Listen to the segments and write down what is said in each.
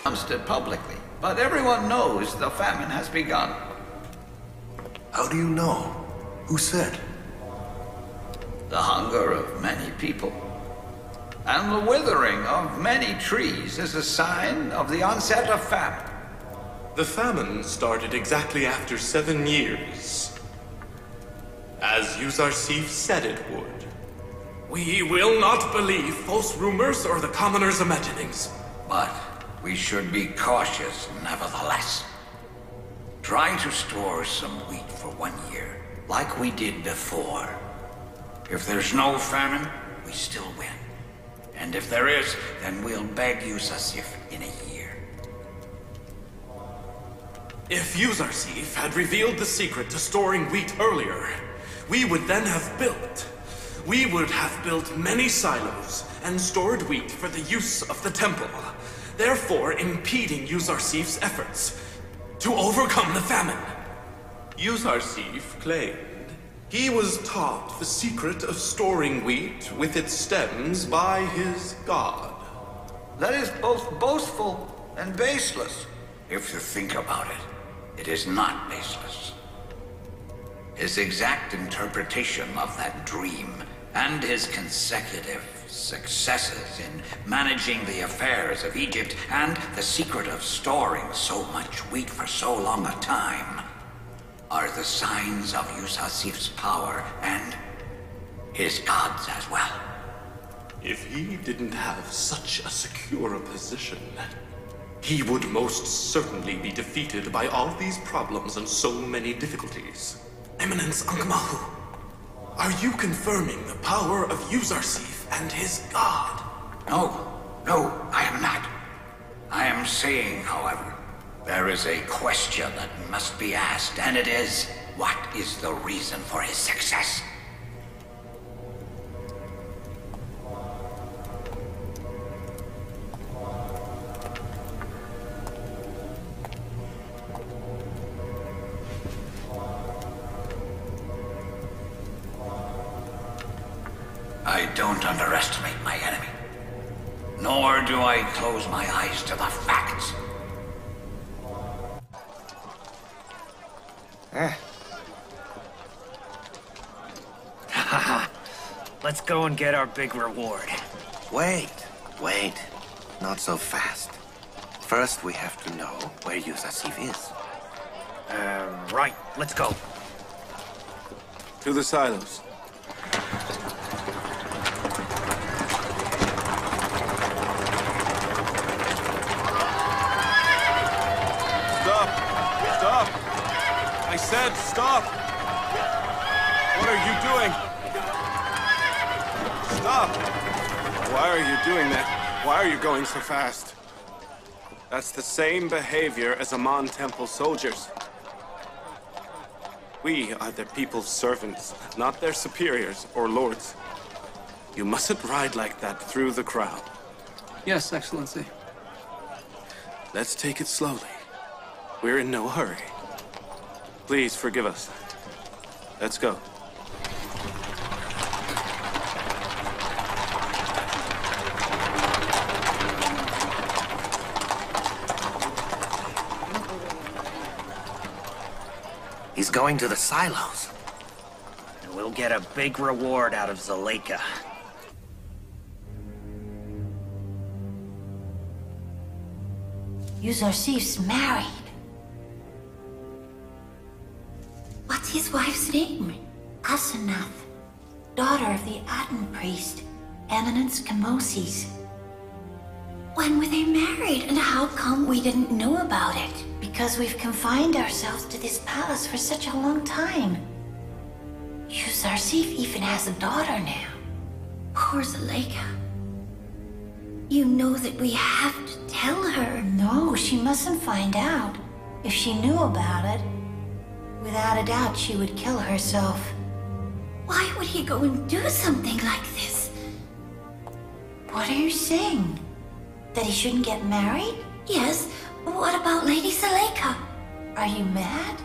announced it publicly, but everyone knows the famine has begun. How do you know? Who said? The hunger of many people. And the withering of many trees is a sign of the onset of famine. The famine started exactly after 7 years. As Yusuf A.S said it would. We will not believe false rumors or the commoners' imaginings. But we should be cautious nevertheless. Try to store some wheat for 1 year, like we did before. If there's no famine, we still win. And if there is, then we'll beg Yusuf A.S in a year. If Yusuf A.S had revealed the secret to storing wheat earlier, we would then have built. We would have built many silos and stored wheat for the use of the temple, therefore impeding Yusuf A.S efforts to overcome the famine. Yusuf A.S claimed he was taught the secret of storing wheat with its stems by his god. That is both boastful and baseless. If you think about it, it is not baseless. His exact interpretation of that dream and his consecutive successes in managing the affairs of Egypt and the secret of storing so much wheat for so long a time are the signs of Yusuf A.S power and his gods as well. If he didn't have such a secure a position, he would most certainly be defeated by all these problems and so many difficulties. Eminence Ankmahu, are you confirming the power of Yusuf A.S and his god? No, I am not. I am saying, however, there is a question that must be asked, and it is, what is the reason for his success? I don't underestimate my enemy. Nor do I close my eyes to the facts. Let's go and get our big reward. Wait. Not so fast. First, we have to know where Yusuf A.S is. Right. Let's go. To the silos. Stop! I said stop! What are you doing? Stop! Why are you doing that? Why are you going so fast? That's the same behavior as Amon Temple soldiers. We are the people's servants, not their superiors or lords. You mustn't ride like that through the crowd. Yes, Excellency. Let's take it slowly. We're in no hurry. Please forgive us. Let's go. He's going to the silos. And we'll get a big reward out of Zulekha. Yusuf A.S married. What's his wife's name? Asenath, daughter of the Aten priest, Eminence Kamoses. When were they married, and how come we didn't know about it? Because we've confined ourselves to this palace for such a long time. Yusuf A.S even has a daughter now. Poor Zulekha. You know that we have to tell her. No, she mustn't find out. If she knew about it, without a doubt she would kill herself. Why would he go and do something like this? What are you saying? That he shouldn't get married? Yes. What about Lady Zulekha? Are you mad?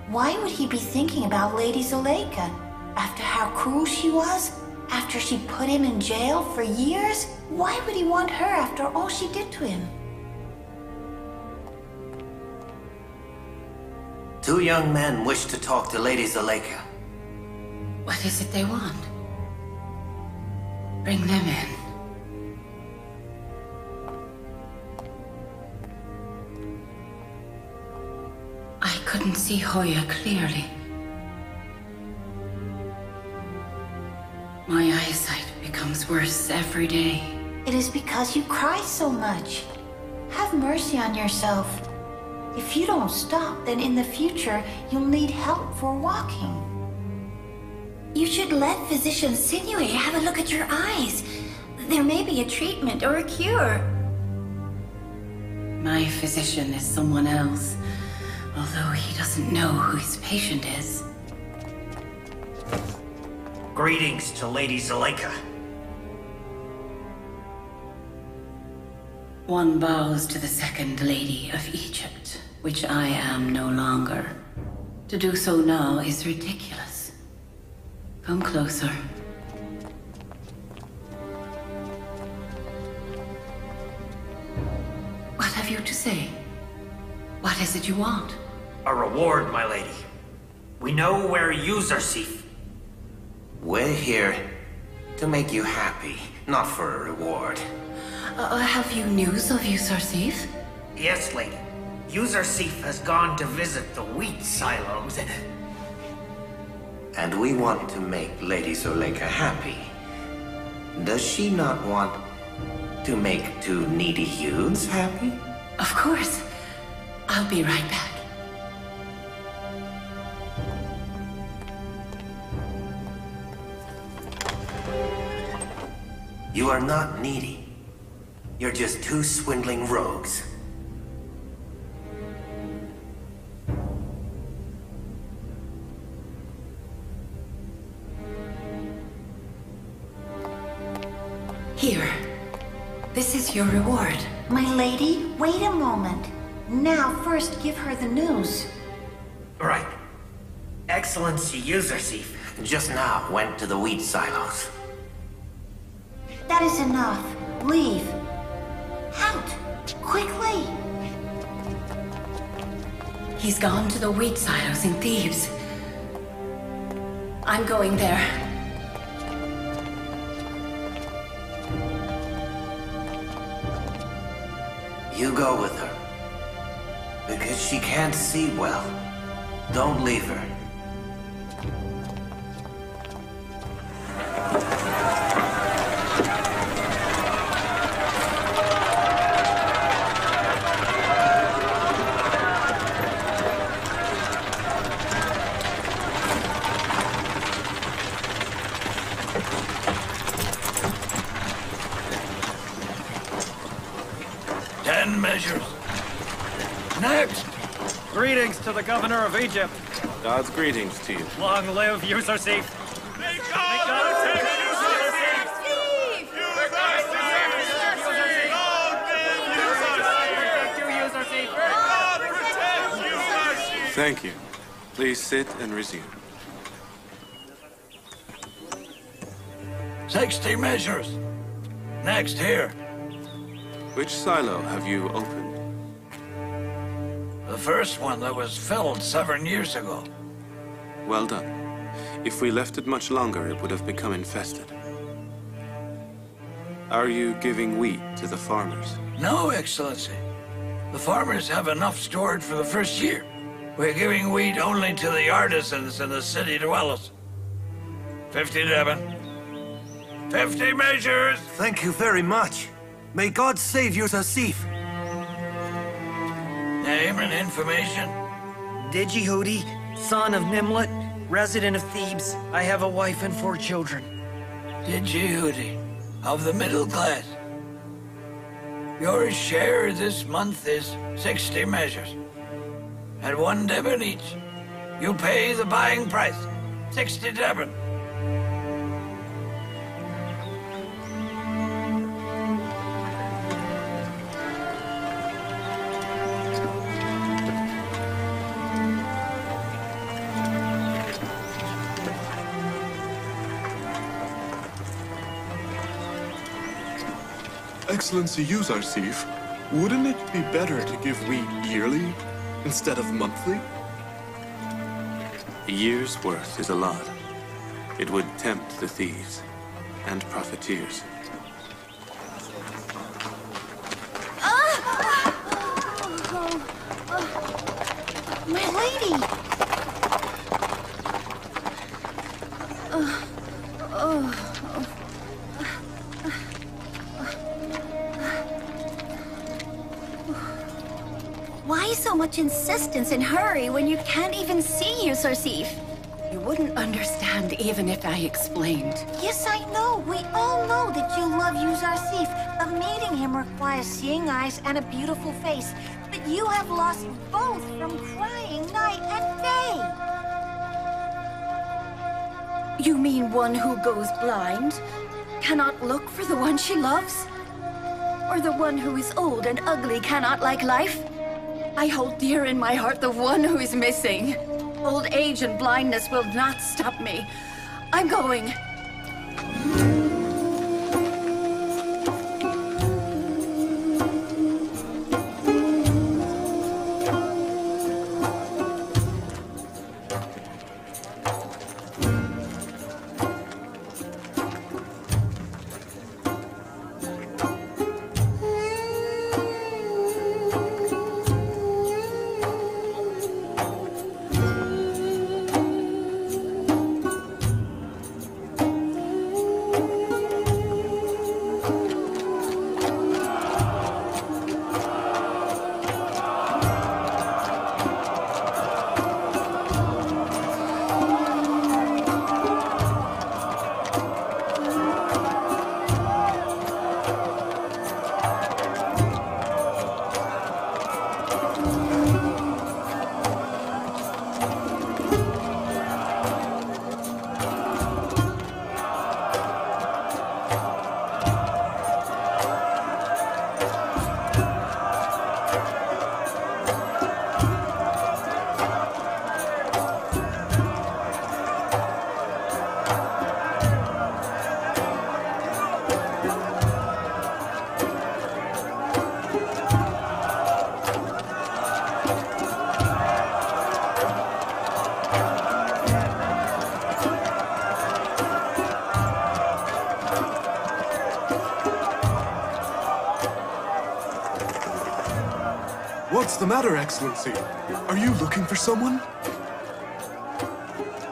Why would he be thinking about Lady Zulekha? After how cruel she was? After she put him in jail for years? Why would he want her after all she did to him? Two young men wish to talk to Lady Zulekha. What is it they want? Bring them in. I couldn't see Hoya clearly. My eyesight becomes worse every day. It is because you cry so much. Have mercy on yourself. If you don't stop, then in the future, you'll need help for walking. You should let Physician Sinuate have a look at your eyes. There may be a treatment or a cure. My physician is someone else, although he doesn't know who his patient is. Greetings to Lady Zulekha. One bows to the second lady of Egypt, which I am no longer. To do so now is ridiculous. Come closer. What have you to say? What is it you want? A reward, my lady. We know where Yusuf. We're here to make you happy, not for a reward. Have you news of Yusuf? Yes, lady. Yusuf has gone to visit the wheat silos. And we want to make Lady Zulekha happy. Does she not want to make two needy youths happy? Of course. I'll be right back. You are not needy. You're just two swindling rogues. Here. This is your reward. My lady, wait a moment. Now, first give her the news. Right. Excellency Yusuf. Just now went to the wheat silos. That is enough. Leave. Out! Quickly! He's gone to the wheat silos in Thebes. I'm going there. You go with her. Because she can't see well. Don't leave her. Measures. Next! Greetings to the governor of Egypt. God's greetings to you. Long live Yusuf. May God take Thank you. Please sit and resume. 60 measures. Next here. Which silo have you opened? The first one that was filled 7 years ago. Well done. If we left it much longer, it would have become infested. Are you giving wheat to the farmers? No, Excellency. The farmers have enough stored for the first year. We're giving wheat only to the artisans and the city dwellers. 50 Devon. 50 measures! Thank you very much. May God save Yusuf. Name and information? Digi-Hooty, son of Nimlet, resident of Thebes. I have a wife and 4 children. Digi-Hooty, of the middle class. Your share this month is 60 measures. At 1 Devon each. You pay the buying price, 60 Devon. Excellency Yusuf, wouldn't it be better to give wheat yearly instead of monthly? A year's worth is a lot. It would tempt the thieves and profiteers. My lady! Why so much insistence and hurry when you can't even see Yusuf A.S? You wouldn't understand even if I explained. Yes, I know. We all know that you love Yusuf A.S, but meeting him requires seeing eyes and a beautiful face. But you have lost both from crying night and day. You mean one who goes blind? Cannot look for the one she loves? Or the one who is old and ugly cannot like life? I hold dear in my heart the one who is missing. Old age and blindness will not stop me. I'm going. What's the matter, Excellency? Are you looking for someone?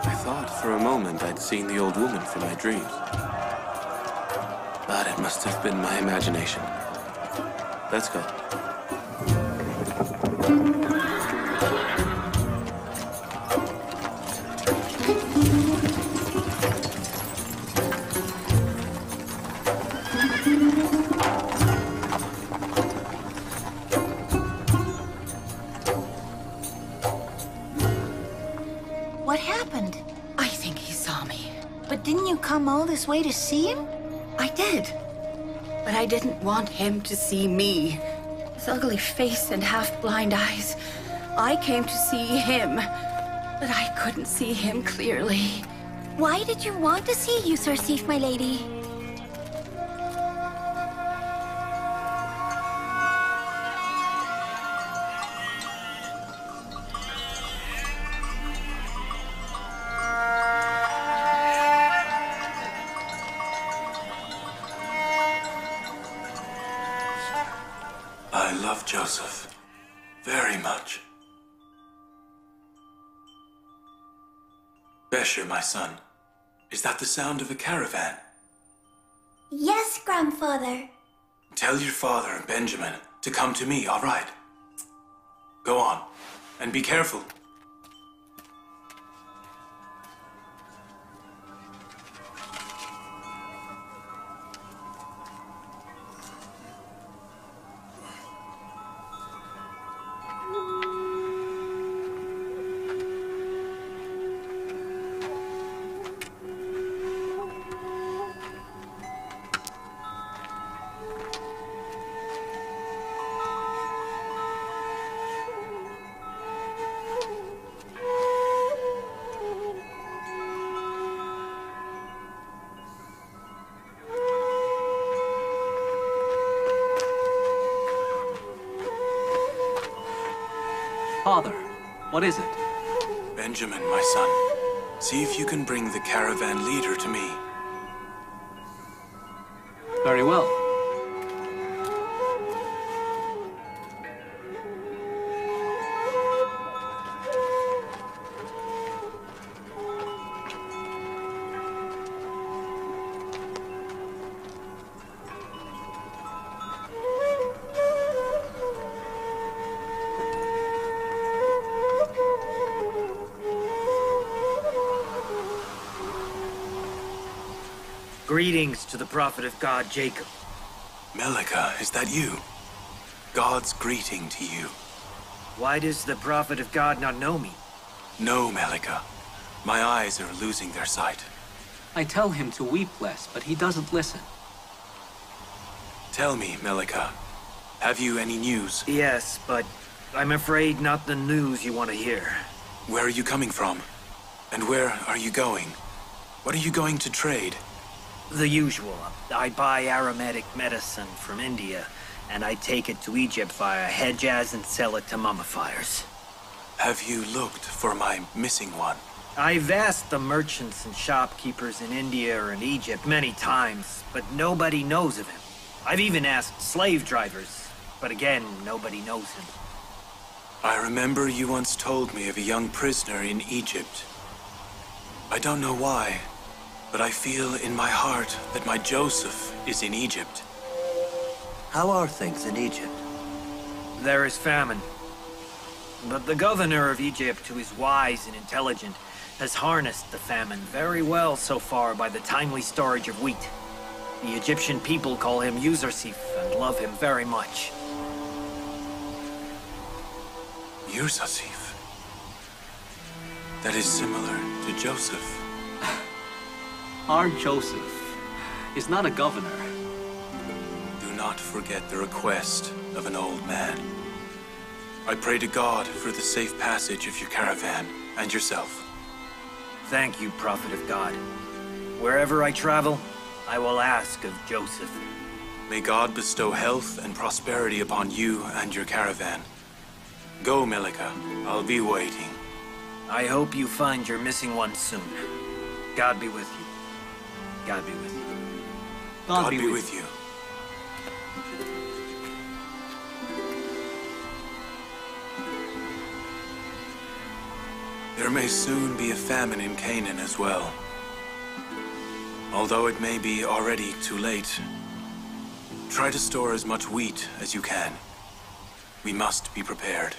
I thought for a moment I'd seen the old woman from my dreams. But it must have been my imagination. Let's go. What happened? I think he saw me. But didn't you come all this way to see him? I did. But I didn't want him to see me. His ugly face and half-blind eyes. I came to see him, but I couldn't see him clearly. Why did you want to see Yusuf A.S, my lady? I love Joseph very much. Besher, my son, is that the sound of a caravan? Yes, grandfather. Tell your father and Benjamin to come to me, all right? Go on, and be careful. Father, what is it? Benjamin, my son, see if you can bring the caravan leader to me. Very well. Greetings to the prophet of God, Jacob. Zulekha, is that you? God's greeting to you. Why does the prophet of God not know me? No, Zulekha. My eyes are losing their sight. I tell him to weep less, but he doesn't listen. Tell me, Zulekha, have you any news? Yes, but I'm afraid not the news you want to hear. Where are you coming from? And where are you going? What are you going to trade? The usual. I buy aromatic medicine from India, and I take it to Egypt via Hejaz and sell it to mummifiers. Have you looked for my missing one? I've asked the merchants and shopkeepers in India or in Egypt many times, but nobody knows of him. I've even asked slave drivers, but again, nobody knows him. I remember you once told me of a young prisoner in Egypt. I don't know why, but I feel in my heart that my Joseph is in Egypt. How are things in Egypt? There is famine. But the governor of Egypt, who is wise and intelligent, has harnessed the famine very well so far by the timely storage of wheat. The Egyptian people call him Yusuf and love him very much. Yusuf? That is similar to Joseph. Our Joseph is not a governor. Do not forget the request of an old man. I pray to God for the safe passage of your caravan and yourself. Thank you, prophet of God. Wherever I travel, I will ask of Joseph. May God bestow health and prosperity upon you and your caravan. Go, Zulekha. I'll be waiting. I hope you find your missing one soon. God be with you. God be with you. God be with you. There may soon be a famine in Canaan as well. Although it may be already too late, try to store as much wheat as you can. We must be prepared.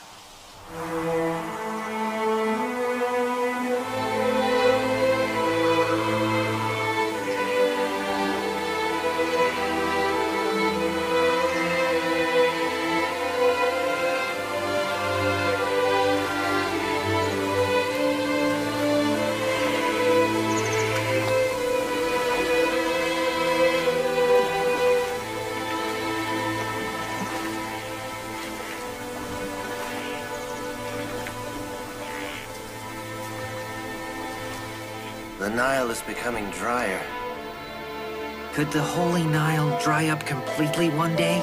The Nile is becoming drier. Could the Holy Nile dry up completely one day?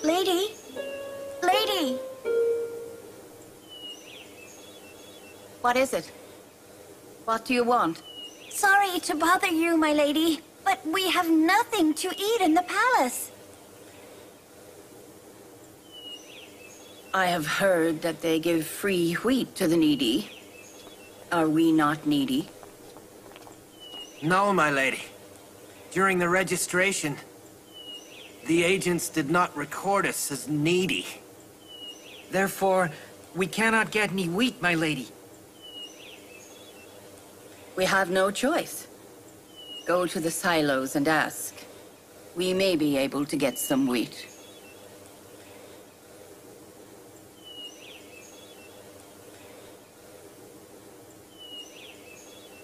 Lady? Lady! What is it? What do you want? Sorry to bother you, my lady, but we have nothing to eat in the palace. I have heard that they give free wheat to the needy. Are we not needy? No, my lady. During the registration, the agents did not record us as needy. Therefore, we cannot get any wheat, my lady. We have no choice. Go to the silos and ask. We may be able to get some wheat.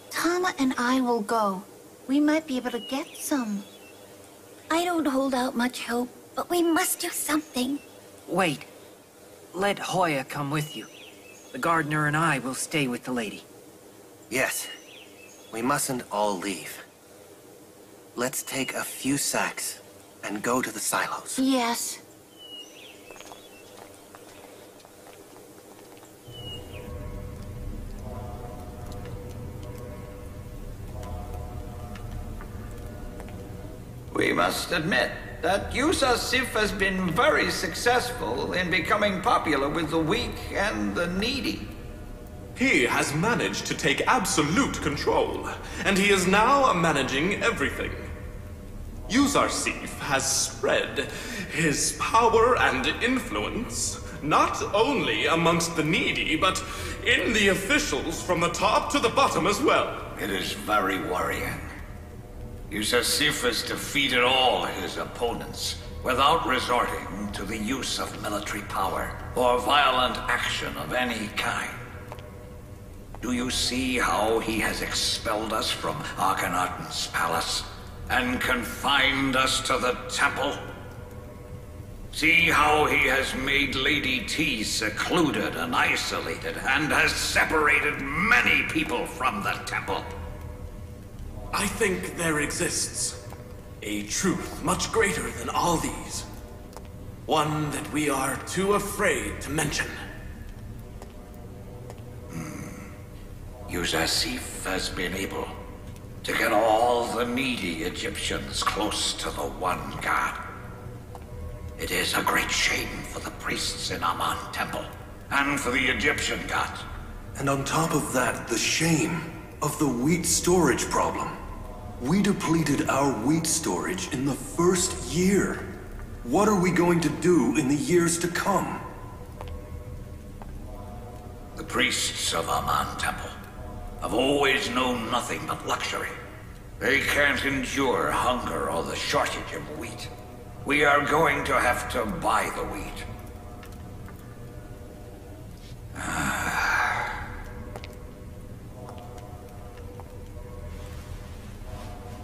Tama and I will go. We might be able to get some. I don't hold out much hope, but we must do something. Wait. Let Hoya come with you. The gardener and I will stay with the lady. Yes. We mustn't all leave. Let's take a few sacks and go to the silos. Yes. We must admit that Yusuf A.S has been very successful in becoming popular with the weak and the needy. He has managed to take absolute control, and he is now managing everything. Yusuf A.S has spread his power and influence not only amongst the needy, but in the officials from the top to the bottom as well. It is very worrying. Yusuf A.S has defeated all his opponents without resorting to the use of military power or violent action of any kind. Do you see how he has expelled us from Akhenaten's palace and confined us to the temple? See how he has made Lady T secluded and isolated and has separated many people from the temple. I think there exists a truth much greater than all these. One that we are too afraid to mention. Yusuf A.S has been able to get all the needy Egyptians close to the one god. It is a great shame for the priests in Amun Temple and for the Egyptian gods. And on top of that, the shame of the wheat storage problem. We depleted our wheat storage in the first year. What are we going to do in the years to come? The priests of Amun Temple have always known nothing but luxury. They can't endure hunger or the shortage of wheat. We are going to have to buy the wheat.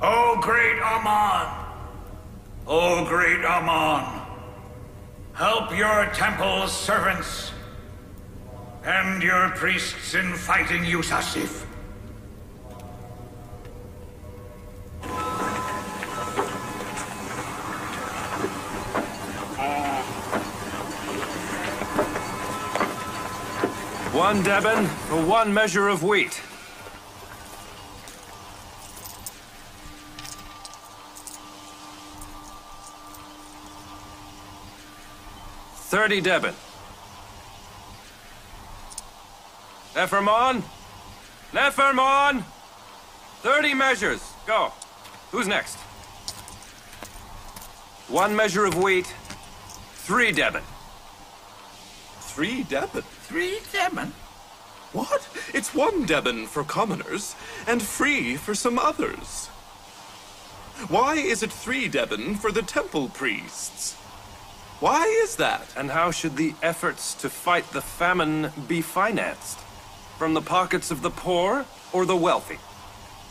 O great Amun! O great Amun! Help your temple's servants and your priests in fighting Yusuf A.S. One Deben for one measure of wheat. $30 Deben. Nefermon! Nefermon! 30 measures. Go. Who's next? One measure of wheat. 3 Deben. 3 Deben? 3 Deben? What? It's 1 Deben for commoners, and free for some others. Why is it 3 Deben for the temple priests? Why is that? And how should the efforts to fight the famine be financed? From the pockets of the poor or the wealthy?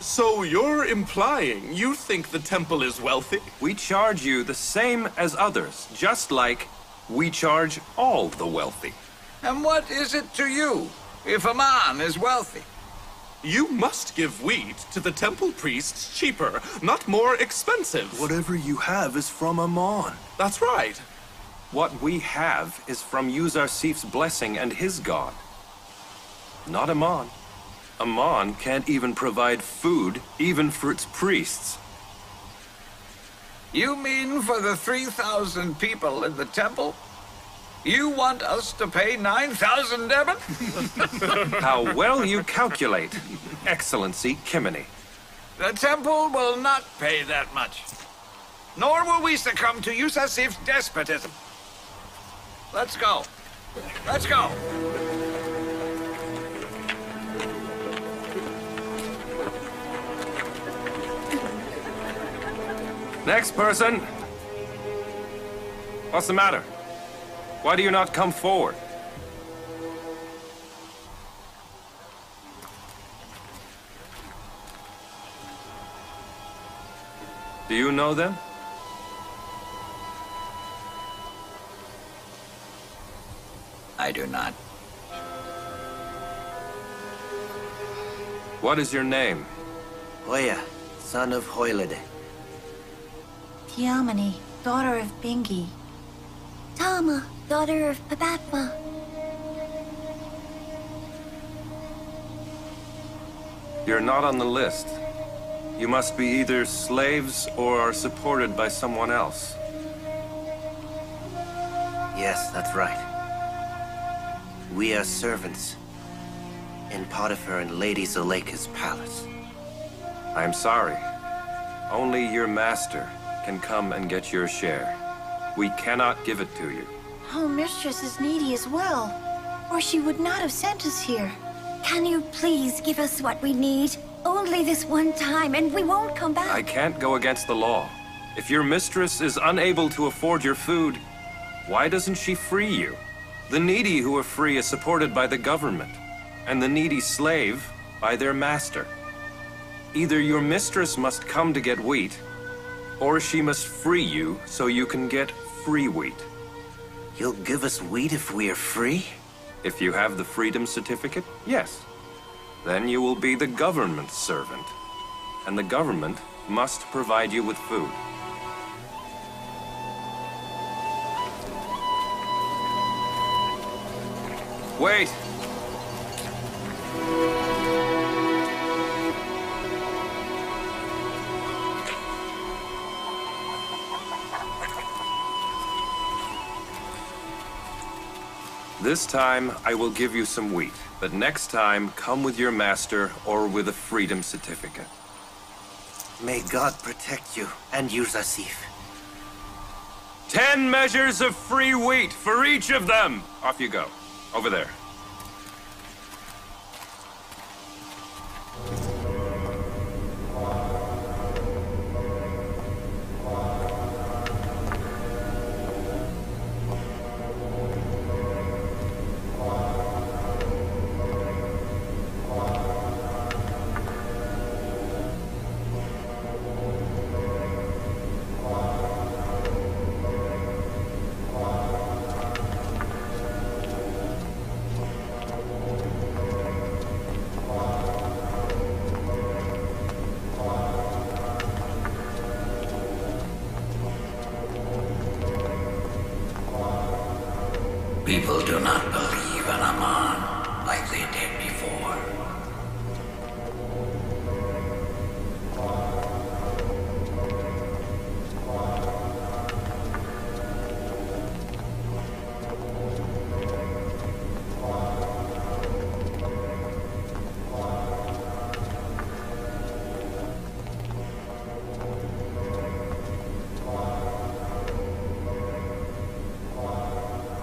So you're implying you think the temple is wealthy? We charge you the same as others, just like we charge all the wealthy. And what is it to you, if a man is wealthy? You must give wheat to the temple priests cheaper, not more expensive. Whatever you have is from Amun. That's right. What we have is from Yusuf-Sif's blessing and his god. Not Amun. Amun can't even provide food, even for its priests. You mean for the 3,000 people in the temple? You want us to pay 9,000 Deben? How well you calculate, Excellency Kimini. The temple will not pay that much. Nor will we succumb to Yusuf-Sif's despotism. Let's go. Let's go. Next person. What's the matter? Why do you not come forward? Do you know them? I do not. What is your name? Hoya, son of Hoylide. Tiamani, daughter of Bingi. Tama, daughter of Pabatma. You're not on the list. You must be either slaves or are supported by someone else. Yes, that's right. We are servants in Potiphar and Lady Zulekha's palace. I'm sorry. Only your master can come and get your share. We cannot give it to you. Oh, Mistress is needy as well, or she would not have sent us here. Can you please give us what we need? Only this one time, and we won't come back. I can't go against the law. If your mistress is unable to afford your food, why doesn't she free you? The needy who are free is supported by the government, and the needy slave by their master. Either your mistress must come to get wheat, or she must free you so you can get free wheat. You'll give us wheat if we are free? If you have the freedom certificate, yes. Then you will be the government's servant, and the government must provide you with food. Wait! This time, I will give you some wheat, but next time, come with your master or with a freedom certificate. May God protect you and Yusuf A.S. 10 measures of free wheat for each of them! Off you go. Over there. People do not believe in Aman like they did before.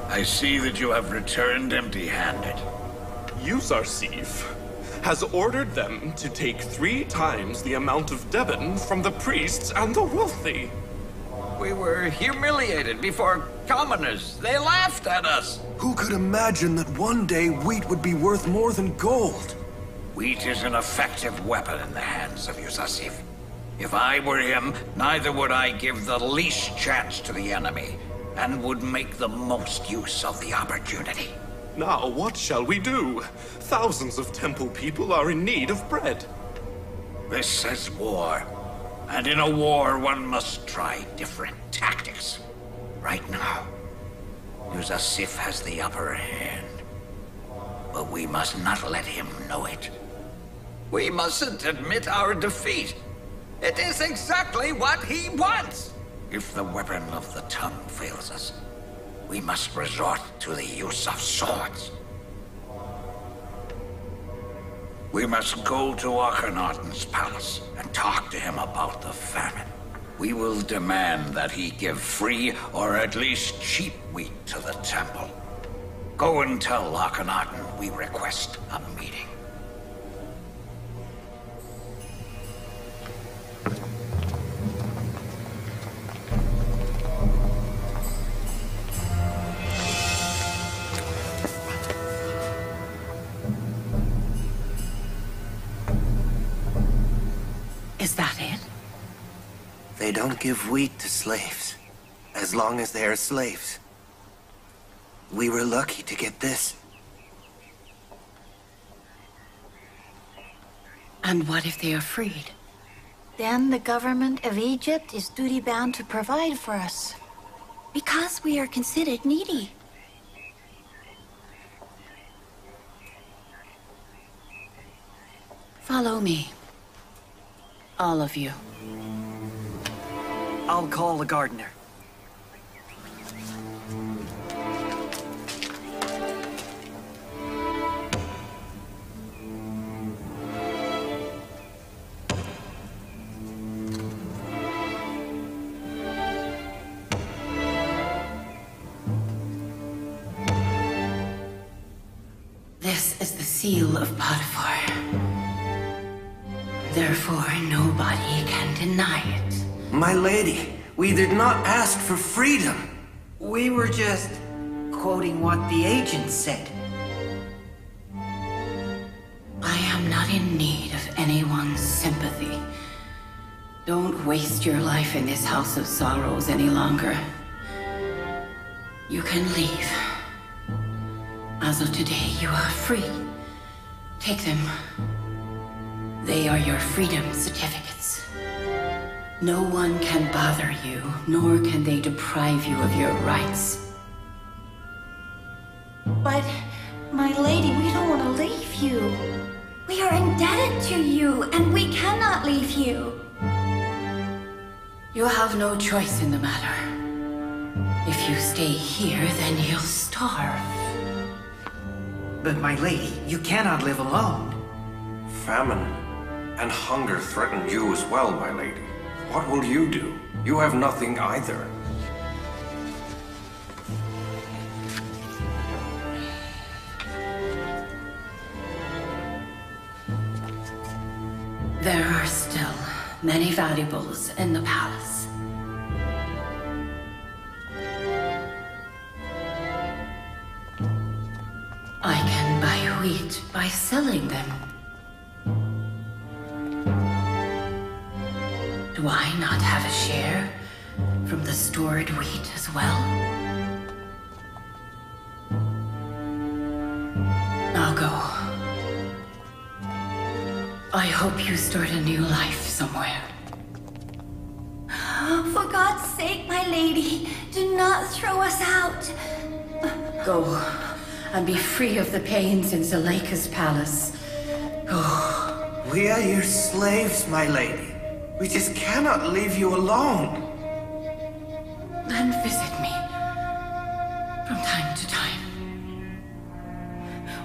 I see that you have returned empty-handed. Yusuf has ordered them to take 3 times the amount of Deben from the priests and the wealthy. We were humiliated before commoners. They laughed at us. Who could imagine that one day wheat would be worth more than gold? Wheat is an effective weapon in the hands of Yusuf. If I were him, neither would I give the least chance to the enemy, and would make the most use of the opportunity. Now, what shall we do? Thousands of temple people are in need of bread. This is war, and in a war one must try different tactics. Right now, Yusuf has the upper hand, but we must not let him know it. We mustn't admit our defeat. It is exactly what he wants. If the weapon of the tongue fails us, we must resort to the use of swords. We must go to Akhenaten's palace and talk to him about the famine. We will demand that he give free or at least cheap wheat to the temple. Go and tell Akhenaten we request a meeting. Is that it? They don't give wheat to slaves, as long as they are slaves. We were lucky to get this. And what if they are freed? Then the government of Egypt is duty-bound to provide for us. Because we are considered needy. Follow me. All of you. I'll call the gardener. This is the seal of Potiphar. Therefore, nobody can deny it. My lady, we did not ask for freedom. We were just quoting what the agent said. I am not in need of anyone's sympathy. Don't waste your life in this house of sorrows any longer. You can leave. As of today, you are free. Take them. They are your freedom certificates. No one can bother you, nor can they deprive you of your rights. But, my lady, we don't want to leave you. We are indebted to you, and we cannot leave you. You have no choice in the matter. If you stay here, then you'll starve. But my lady, you cannot live alone. Famine and hunger threaten you as well, my lady. What will you do? You have nothing either. There are still many valuables in the palace. I can buy wheat by selling them. Do I not have a share from the stored wheat as well? I'll go. I hope you start a new life somewhere. For God's sake, my lady, do not throw us out. Go and be free of the pains in Zulekha's palace. Go. We are your slaves, my lady. We just cannot leave you alone. Then visit me from time to time.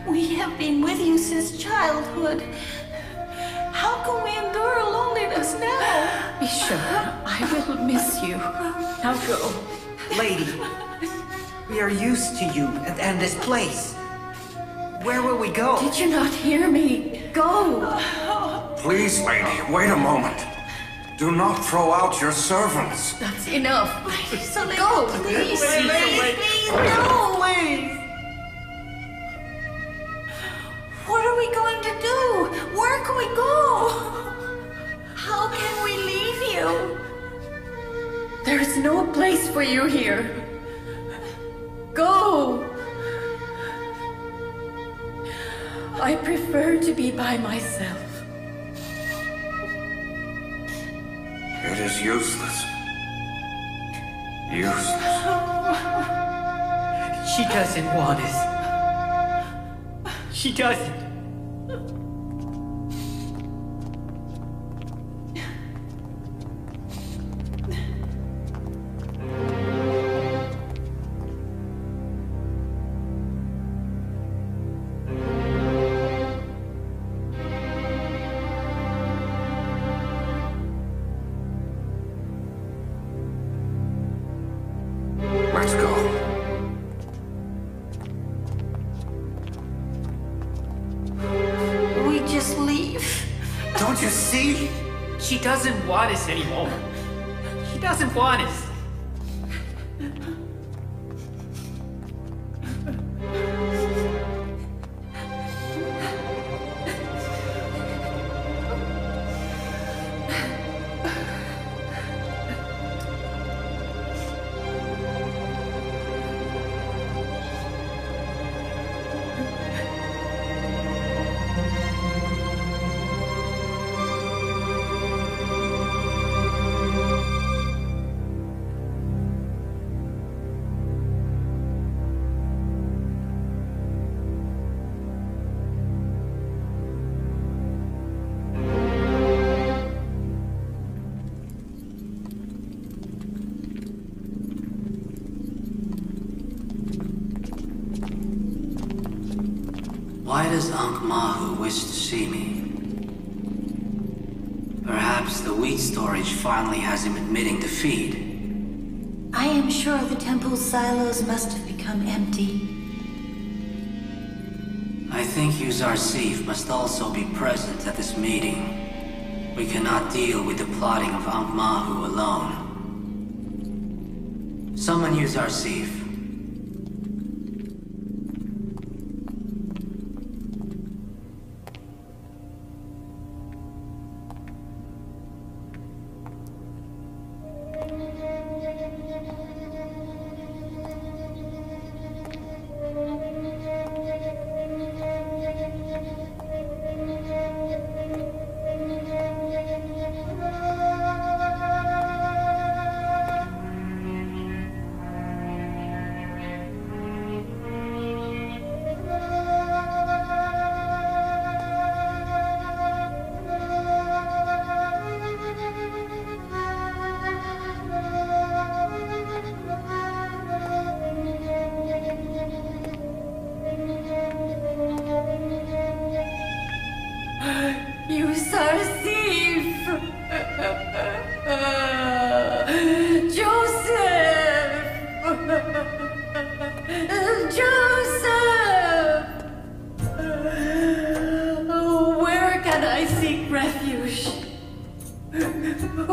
We have been with you since childhood. How can we endure loneliness now? Be sure I will miss you. Now go. Lady, we are used to you and this place. Where will we go? Did you not hear me? Go! Please, lady, wait a moment. Do not throw out your servants. That's enough. Zulekha, Go! please, Please, no, please. What are we going to do? Where can we go? How can we leave you? There's no place for you here. Go! I prefer to be by myself. It is useless. Useless. She doesn't want us. She doesn't. Let's go. We just leave. Don't you see? She doesn't want us anymore. She doesn't want us. Why does Ankh Mahu wish to see me? Perhaps the wheat storage finally has him admitting defeat. I am sure the temple's silos must have become empty. I think Yusuf A.S must also be present at this meeting. We cannot deal with the plotting of Ankh Mahu alone. Summon Yusuf A.S.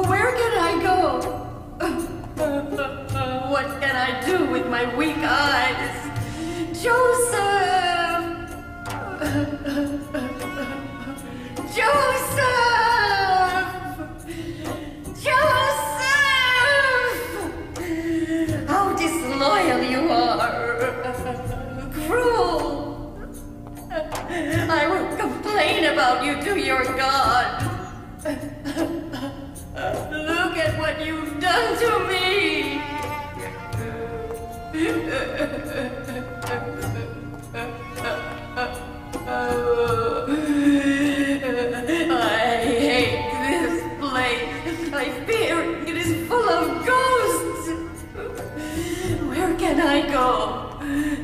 Where can I go? What can I do with my weak eyes? Joseph! Joseph! Joseph! How disloyal you are! Cruel! I will complain about you to your God. Look at what you've done to me! I hate this place. I fear it is full of ghosts. Where can I go?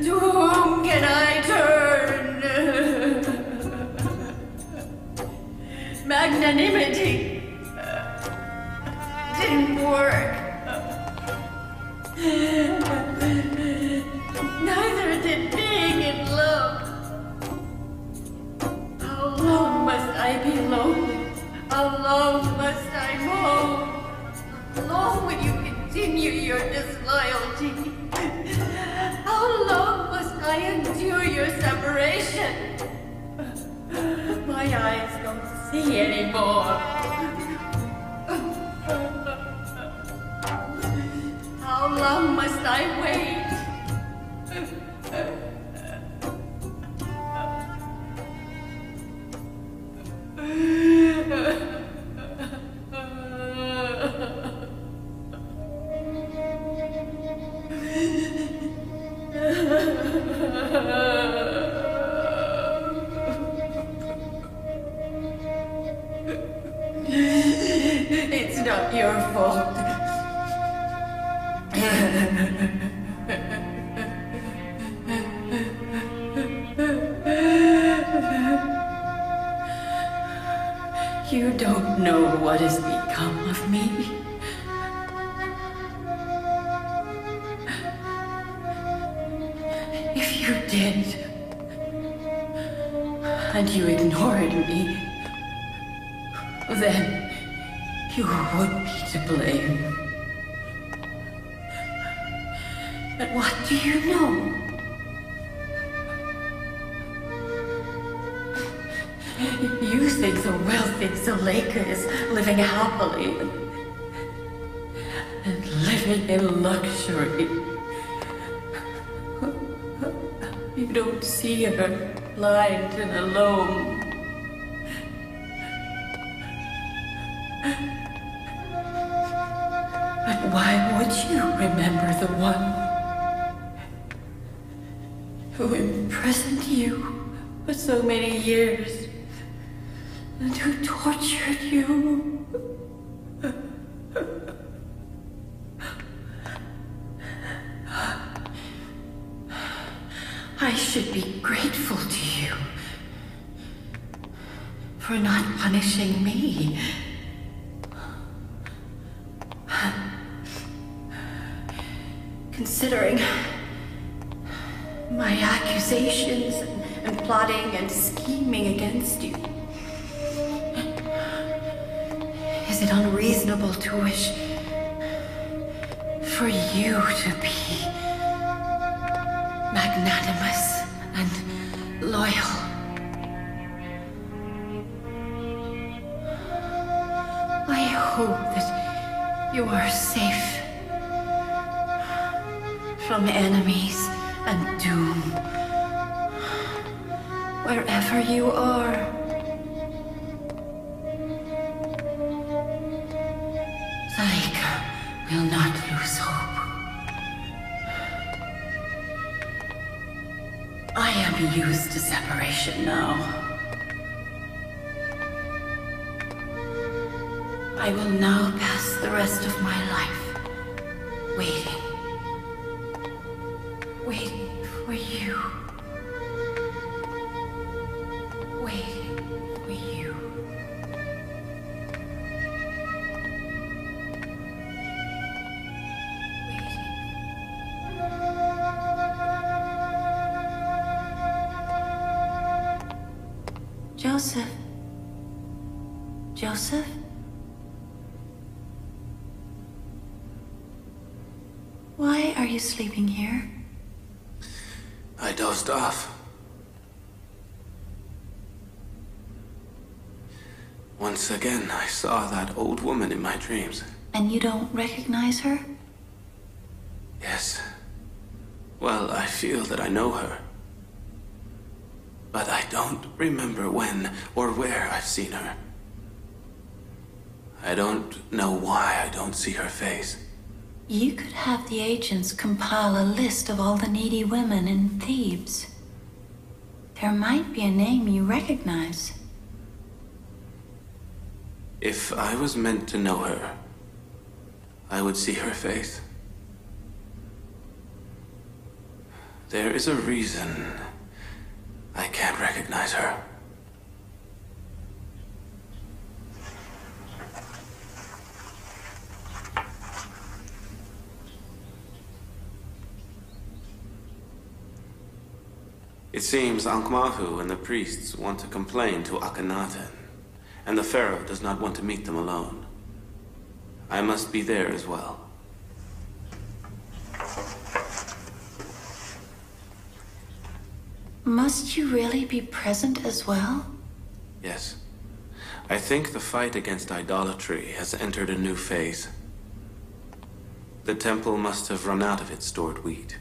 To whom can I turn? Magnanimity didn't work. Neither did being in love. How long must I be lonely? How long must I moan? How long will you continue your disloyalty? How long must I endure your separation? My eyes don't see anymore. How long must I wait? It's not your fault. You don't know what has become of me. If you did, and you ignored me, then you would be to blame. But what do you know? You think the wealthy Zulekha is living happily and living in luxury. You don't see her blind and alone. But why would you remember the one who imprisoned you for so many years and who tortured you? I should be grateful to you for not punishing me. Considering my accusations and plotting and scheming against you, is it unreasonable to wish for you to be magnanimous and loyal? I hope that you are safe from enemies and doom, wherever you are. Zulekha will not lose hope. I am used to separation now. I will now pass the rest of my life waiting for you. Waiting for you. Joseph? Joseph? Why are you sleeping here? I dozed off. Once again, I saw that old woman in my dreams. And you don't recognize her? Yes. Well, I feel that I know her. But I don't remember when or where I've seen her. I don't know why I don't see her face. You could have the agents compile a list of all the needy women in Thebes. There might be a name you recognize. If I was meant to know her, I would see her face. There is a reason I can't recognize her. It seems Ankh-Mahu and the priests want to complain to Akhenaten, and the Pharaoh does not want to meet them alone. I must be there as well. Must you really be present as well? Yes. I think the fight against idolatry has entered a new phase. The temple must have run out of its stored wheat.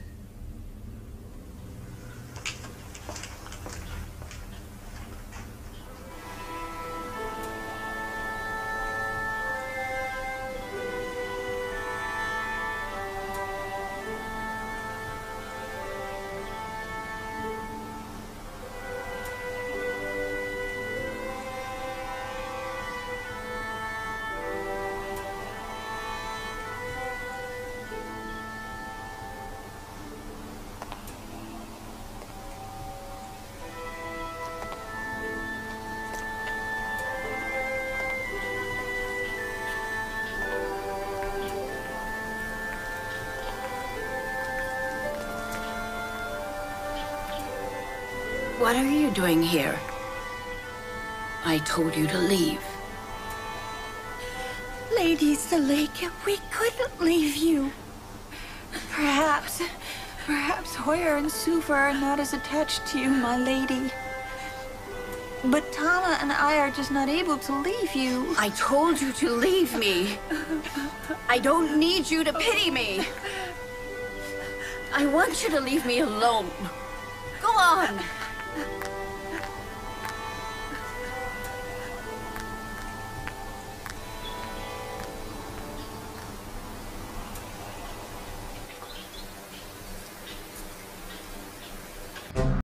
What are you doing here? I told you to leave. Lady Zulekha, we couldn't leave you. Perhaps Hoyer and Sufa are not as attached to you, my lady. But Tama and I are just not able to leave you. I told you to leave me. I don't need you to pity me. I want you to leave me alone. Go on.